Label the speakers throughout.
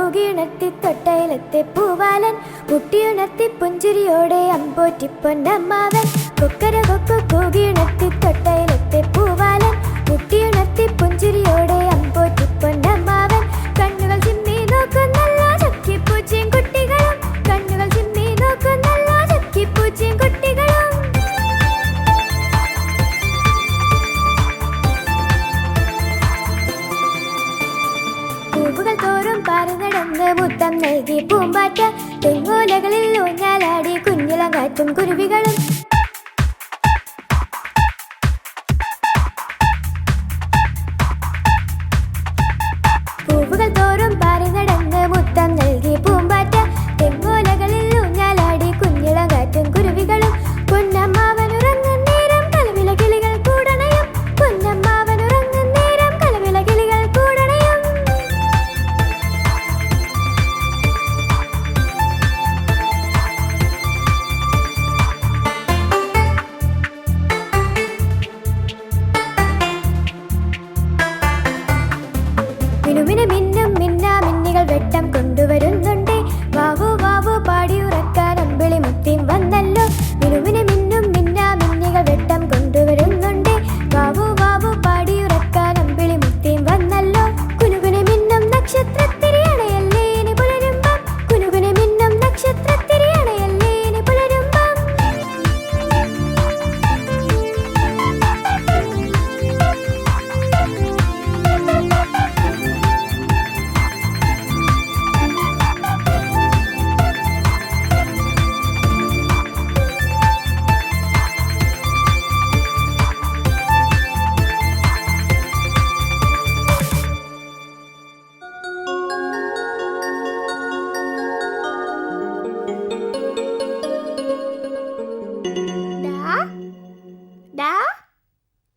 Speaker 1: കൂകിയുണർത്തി തൊട്ടയിലത്തെ പൂവാലൻ മുട്ടിയുണർത്തി പുഞ്ചിരിയോടെ അമ്പോറ്റി പൊന്നമ്മാവൻ. കൊക്കര കൊക്കു കൂകിയുണർത്തി തൊട്ടയിലത്തെ പൂവാലൻ മുട്ടിയുണർത്തി പുഞ്ചിരിയോടെ അമ്പോറ്റി പൊന്നമ്മാവൻ. കണ്ണുകൾ ചിമ്മി നോക്കുന്നല്ലോ ചക്കിപ്പൂച്ചയും കുട്ടികളും, കണ്ണുകൾ ചിമ്മി നോക്കുന്നല്ലോ ചക്കിപ്പൂച്ചയും കുട്ടികളും. പൂവുകൾ തോറും പറന്നടന്ന് മുത്തം നൽകി പൂമ്പാറ്റ, തെങ്ങോലകളിൽ ഊഞ്ഞാലാടി കുഞ്ഞിളം കാറ്റും കുരുവികളും. പൂവുകൾ തോറും പറന്നടന്ന് മുത്തം നൽകി പൂമ്പാറ്റ, തെങ്ങോലകളിൽ ഊഞ്ഞാലാടി കുഞ്ഞിളം കാറ്റും കുരുവികളും. പൊന്നമ്മാവൻ ഉറങ്ങും നേരം കലവില കിളികൾ കൂടണയും, പൊന്നമ്മാവൻ ഉറങ്ങും നേരം കലവില കിളികൾ കൂടണയും. മിനുമിന് മിന്നും മിന്നാമിന്നികൾ വെട്ടം കൊണ്ടുവരുന്നുണ്ടേ, വാവു വാവു പാടിയുറക്കാൻ അമ്പിളി മുത്തിയും വന്നല്ലോ. മിനുമിന് മിന്നും മിന്നാമിന്നികൾ വെട്ടം കൊണ്ടുവരുന്നുണ്ടേ, വാവു വാവു പാടിയുറക്കാൻ അമ്പിളി മുത്തിയും വന്നല്ലോ. കുനുകുനെ മിന്നും നക്ഷത്രത്തിരിയണയല്ലേ ഇനി പുലരുമ്പം, കുനുകുനെ മിന്നും നക്ഷത്രത്തിരിയണയല്ലേ ഇനി പുലരുമ്പം.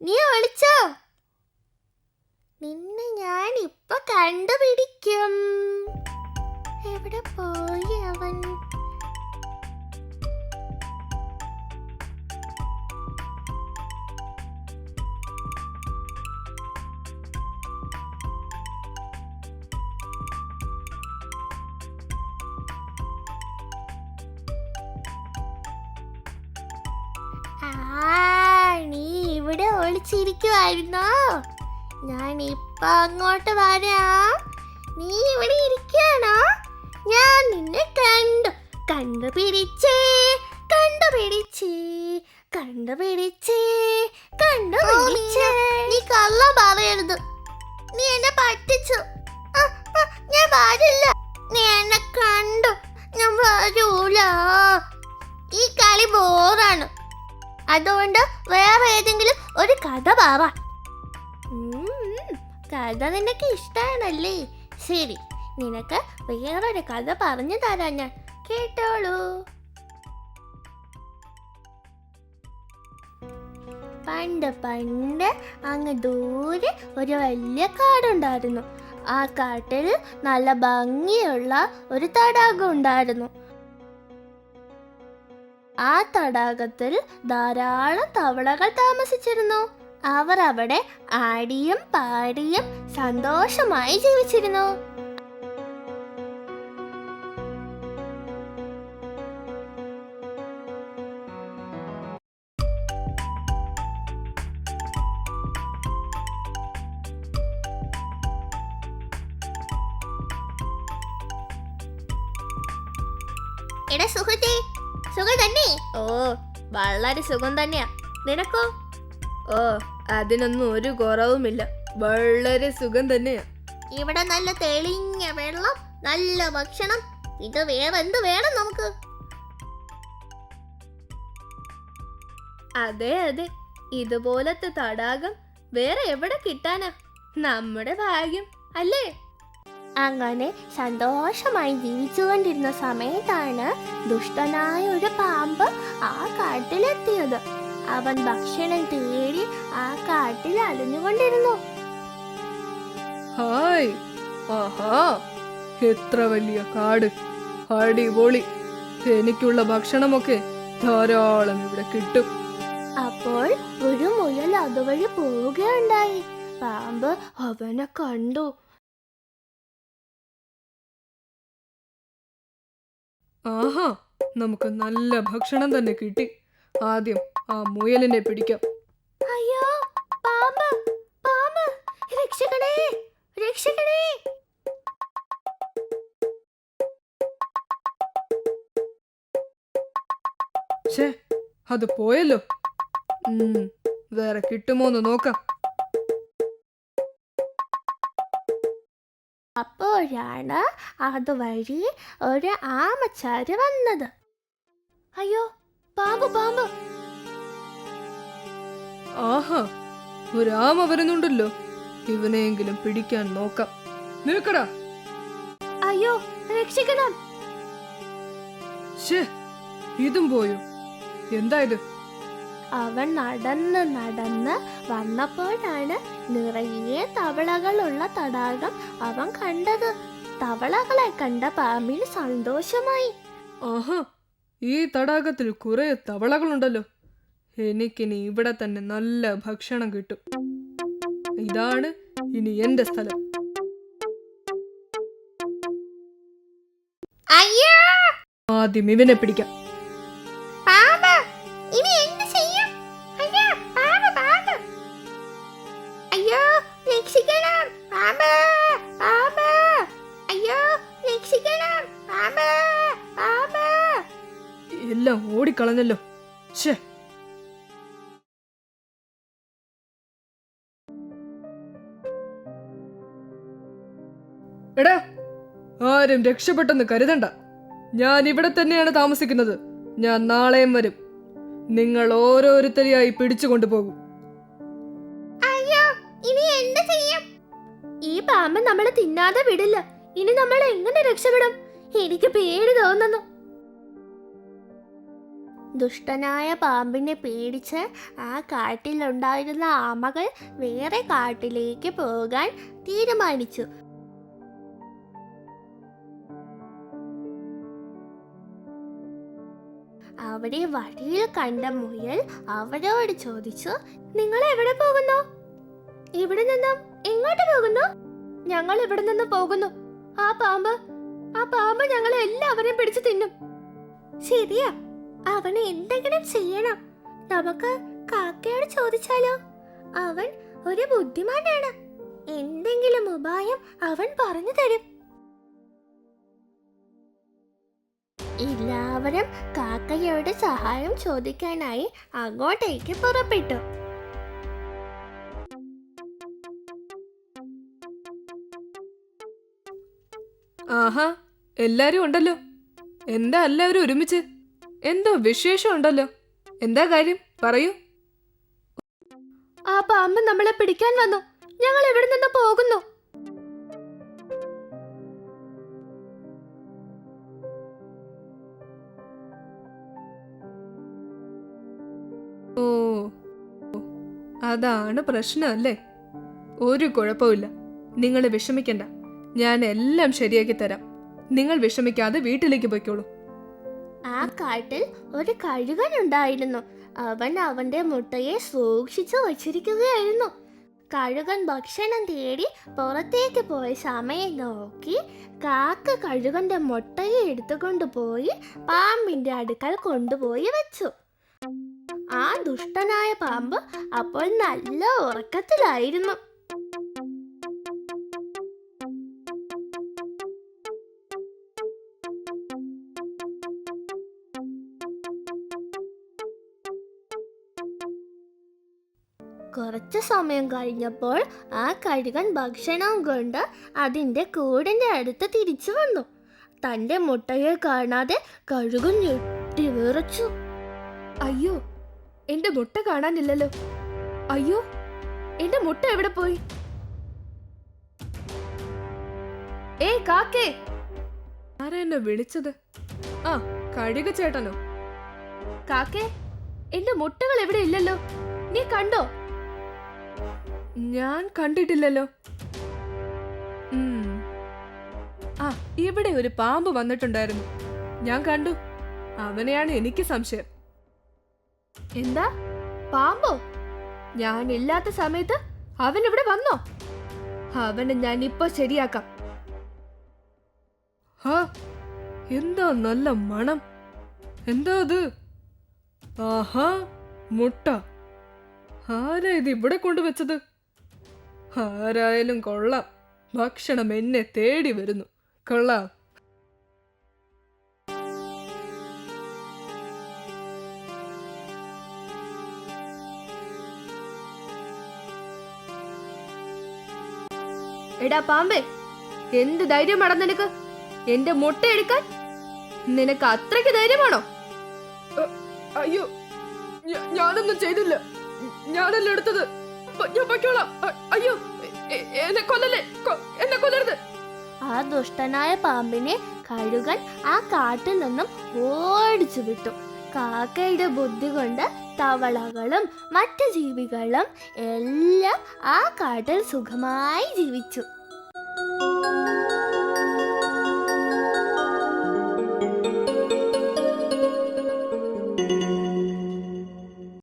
Speaker 1: നീ വിളിച്ചോ? നിന്നെ ഞാൻ ഇപ്പൊ കണ്ടുപിടിക്കും. എവിടെ പോയി അവൻ? നീ ഇവിടെ ഒളിച്ചിരിക്കുവായിരുന്നോ? ഞാൻ ഇപ്പൊ അങ്ങോട്ട് വരാം. നീ ഇവിടെ ഇരിക്കുകയാണോ? ഞാൻ നിന്നെ കണ്ടുപിടിച്ചേ കണ്ടുപിടിച്ചേ കണ്ടുപിടിച്ചേ കണ്ടുപിടിച്ചേ. നീ കള്ളം പറയരുത്. നീ എന്നെ പറ്റിച്ചു. ഞാൻ വരില്ല. നീ എന്നെ കണ്ടു. ഞാൻ വരൂല. ഈ കളി ബോറാണ്. അതുകൊണ്ട് വേറെ ഏതെങ്കിലും ഒരു കഥ പറ. കഥ നിനക്ക് ഇഷ്ടമാണല്ലേ? ശരി, നിനക്ക് വേറൊരു കഥ പറഞ്ഞു തരാം ഞാൻ. കേട്ടോളൂ. പണ്ട് പണ്ട് അങ്ങ് ദൂരെ ഒരു വലിയ കാടുണ്ടായിരുന്നു. ആ കാട്ടിൽ നല്ല ഭംഗിയുള്ള ഒരു തടാകം ഉണ്ടായിരുന്നു. ആ തടാകത്തിൽ ധാരാളം തവളകൾ താമസിച്ചിരുന്നു. അവർ അവിടെ ആടിയും പാടിയും സന്തോഷമായി ജീവിച്ചിരുന്നു. എടാ സുഹൃത്തേ, സുഖം തന്നെ?
Speaker 2: ഓ, വളരെ സുഖം തന്നെയാ. നിനക്കോ? ഓ, അതിനൊന്നും ഒരു കുറവുമില്ല. വളരെ സുഖം തന്നെയാ.
Speaker 1: ഇവിടെ നല്ല തെളിഞ്ഞ വെള്ളം, നല്ല ഭക്ഷണം. ഇത് വേറെ എന്ത് വേണം നമുക്ക്?
Speaker 2: അതെ അതെ, ഇതുപോലത്തെ തടാകം വേറെ എവിടെ കിട്ടാനാ? നമ്മുടെ ഭാഗ്യം അല്ലേ?
Speaker 1: അങ്ങനെ സന്തോഷമായി ജീവിച്ചുകൊണ്ടിരുന്ന സമയത്താണ് ദുഷ്ടനായ ഒരു പാമ്പ് ആ കാട്ടിലെത്തിയത്. അവൻ ഭക്ഷണം തേടി ആ കാട്ടിൽ അലഞ്ഞുകൊണ്ടിരുന്നു.
Speaker 3: ഹായ്, ആഹാ, എത്ര വലിയ കാട്! അടിപൊളി! എനിക്കുള്ള ഭക്ഷണമൊക്കെ ധാരാളം ഇവിടെ കിട്ടും.
Speaker 1: അപ്പോൾ ഒരു മുയൽ അതുവഴി പോവുകയുണ്ടായി. പാമ്പ് അവനെ കണ്ടു.
Speaker 3: ആഹാ, നമുക്ക് നല്ല ഭക്ഷണം തന്നെ കിട്ടി. ആദ്യം ആ മുയലിനെ പിടിക്കാം.
Speaker 1: അയ്യോ, പാമ്പ്, പാമ്പ്, രക്ഷിക്കണേ, രക്ഷിക്കണേ.
Speaker 3: ഛേ, അത് പോയല്ലോ. വേറെ കിട്ടുമോന്ന് നോക്കാം.
Speaker 1: അപ്പോഴാണ് അതുവഴി ഒരു ആമച്ചാര് വന്നത്. അയ്യോ, പാമ്പ്, പാമ്പ്.
Speaker 3: ആഹാ, ഒരു ആമ വരുന്നുണ്ടല്ലോ. ഇവനെയെങ്കിലും പിടിക്കാൻ നോക്കാം. നിൽക്കടാ.
Speaker 1: അയ്യോ, രക്ഷിക്കണം.
Speaker 3: ഷേ, ഇതും പോയോ? എന്താ ഇത്?
Speaker 1: അവൻ നടന്ന് നടന്ന് വന്നപ്പോഴാണ് നിറയെ തവളകളുള്ള തടാകം അവൻ കണ്ടത്. തവളകളെ കണ്ട പാമ്പിന് സന്തോഷമായി.
Speaker 3: ആഹാ, ഈ തടാകത്തിൽ കുറെ തവളകളുണ്ടല്ലോ. എനിക്കിനി ഇവിടെ തന്നെ നല്ല ഭക്ഷണം കിട്ടും. ഇതാണ് ഇനി എന്റെ സ്ഥലം.
Speaker 1: അയ്യോ,
Speaker 3: ആദ്യം ഇവനെ പിടിക്കാം.
Speaker 1: പാമ്പ്, ഇനി എന്ത് ചെയ്യും? അയ്യോ, പാമ്പ്, പാമ്പ്. അയ്യോ, രക്ഷിക്കണം, പാമ്പ്, പാമ്പ്. അയ്യോ, രക്ഷിക്കണം, പാമ്പ്, പാമ്പ്.
Speaker 3: എല്ലാം ഓടിക്കളഞ്ഞല്ലോ. ഷേ, എടാ, ആരും രക്ഷപ്പെട്ടെന്ന് കരുതണ്ട. ഞാൻ ഇവിടെ തന്നെയാണ് താമസിക്കുന്നത്. ഞാൻ നാളെയും വരും. നിങ്ങൾ ഓരോരുത്തരെയായി പിടിച്ചു കൊണ്ടുപോകും.
Speaker 1: അയ്യോ, ഇനി എന്ത് ചെയ്യും? ഈ പാമ്പ് നമ്മളെ തിന്നാതെ വിടില്ല. ഇനി നമ്മൾ എങ്ങനെ രക്ഷപ്പെടും? എനിക്ക് പേടി തോന്നുന്നു. ദുഷ്ടനായ പാമ്പിനെ പേടിച്ച് ആ കാട്ടിലുണ്ടായിരുന്ന ആമകൾ വേറെ കാട്ടിലേക്ക് പോകാൻ തീരുമാനിച്ചു. അവിടെ വഴിയിൽ കണ്ട മുയൽ അവരോട് ചോദിച്ചു, നിങ്ങൾ എവിടെ പോകുന്നു? ഇവിടെ നിന്നും എങ്ങോട്ട് പോകുന്നു? ഞങ്ങൾ ഇവിടെ നിന്ന് പോകുന്നു. ആ പാമ്പ് ഞങ്ങളെ എല്ലാവരെയും പിടിച്ചു തിന്നും. ശരിയാ, അവനെ എന്തെങ്കിലും ചെയ്യണം. നമുക്ക് കാക്കയോട് ചോദിച്ചാലോ? അവൻ ഒരു ബുദ്ധിമാനാണ്. എന്തെങ്കിലും ഉപായം അവൻ പറഞ്ഞു തരും. എല്ലാവരും കാക്കയോട് സഹായം ചോദിക്കാനായി അങ്ങോട്ടേക്ക് പുറപ്പെട്ടു.
Speaker 3: ആഹാ, എല്ലാരും ഉണ്ടല്ലോ. എന്താ എല്ലാവരും ഒരുമിച്ച്? എന്തോ വിശേഷം ഉണ്ടല്ലോ. എന്താ കാര്യം? പറയൂ.
Speaker 1: ആ പാമ്പ് നമ്മളെ പിടിക്കാൻ വന്നു. ഞങ്ങൾ ഇവിടെ നിന്ന് പോകുന്നു.
Speaker 3: ഓ, അതാണ് പ്രശ്നം അല്ലേ? ഒരു കുഴപ്പമില്ല. നിങ്ങൾ വിഷമിക്കണ്ട. ഞാൻ എല്ലാം ശരിയാക്കി തരാം. നിങ്ങൾ വിഷമിക്കാതെ വീട്ടിലേക്ക് പോയിക്കോളൂ.
Speaker 1: ആ കാട്ടിൽ ഒരു കഴുകൻ ഉണ്ടായിരുന്നു. അവൻ അവന്റെ മുട്ടയെ സൂക്ഷിച്ചു വച്ചിരിക്കുകയായിരുന്നു. കഴുകൻ ഭക്ഷണം തേടി പുറത്തേക്ക് പോയ സമയം നോക്കി കാക്ക കഴുകന്റെ മുട്ടയെ എടുത്തുകൊണ്ടുപോയി പാമ്പിന്റെ അടുക്കൽ കൊണ്ടുപോയി വെച്ചു. ആ ദുഷ്ടനായ പാമ്പ് അപ്പോൾ നല്ല ഉറക്കത്തിലായിരുന്നു. കുറച്ചു സമയം കഴിഞ്ഞപ്പോൾ ആ കഴുകൻ ഭക്ഷണവും കൊണ്ട് അതിന്റെ കൂടിന്റെ അടുത്ത് തിരിച്ചു വന്നു. തന്റെ മുട്ടയെ കാണാതെ കഴുകൻ ഞെട്ടി വിറച്ചു.
Speaker 2: അയ്യോ, എന്റെ മുട്ട കാണാനില്ലല്ലോ. അയ്യോ, എന്റെ മുട്ട എവിടെ പോയി? കാക്കേ,
Speaker 3: ആരാ എന്നെ വിളിച്ചത്? ആ, കഴുക ചേട്ടനോ?
Speaker 2: കാക്കേ, എന്റെ മുട്ടകൾ എവിടെ ഇല്ലല്ലോ. നീ കണ്ടോ?
Speaker 3: ഞാൻ കണ്ടിട്ടില്ലല്ലോ. ആ, ഇവിടെ ഒരു പാമ്പ് വന്നിട്ടുണ്ടായിരുന്നു. ഞാൻ കണ്ടു. അവനെയാണ് എനിക്ക് സംശയം.
Speaker 2: എന്താ, പാമ്പോ? ഞാൻ ഇല്ലാത്ത സമയത്ത് അവൻ ഇവിടെ വന്നോ? അവനെ ഞാൻ ഇപ്പൊ ശരിയാക്കാം.
Speaker 3: ഹാ, എന്താ നല്ല മണം. എന്താ അത്? ആഹാ, മുട്ട. ആരാ ഇത് ഇവിടെ കൊണ്ടുവച്ചത്? ആരായാലും കൊള്ളാം. ഭക്ഷണം എന്നെ തേടി വരുന്നു. കൊള്ളാം.
Speaker 2: എടാ പാമ്പേ, എന്ത് ധൈര്യമാടാ നിനക്ക് എന്റെ മുട്ട എടുക്കാൻ? നിനക്ക് അത്രയ്ക്ക് ധൈര്യമാണോ?
Speaker 3: അയ്യോ, ഞാനൊന്നും ചെയ്തില്ല. ഞാനല്ല എടുത്തത്. ഞാൻ പൊയ്ക്കോളാം. അയ്യോ, എന്നെ കൊല്ലല്ലേ, എന്നെ കൊല്ലരുത്.
Speaker 2: ആ ദുഷ്ടനായ പാമ്പിനെ കഴുകൻ ആ കാട്ടിൽ നിന്നും ഓടിച്ചു വിട്ടു. കാക്കയുടെ ബുദ്ധി കൊണ്ട് തവളകളും മറ്റു ജീവികളും എല്ലാം ആ കാട്ടിൽ സുഖമായി ജീവിച്ചു.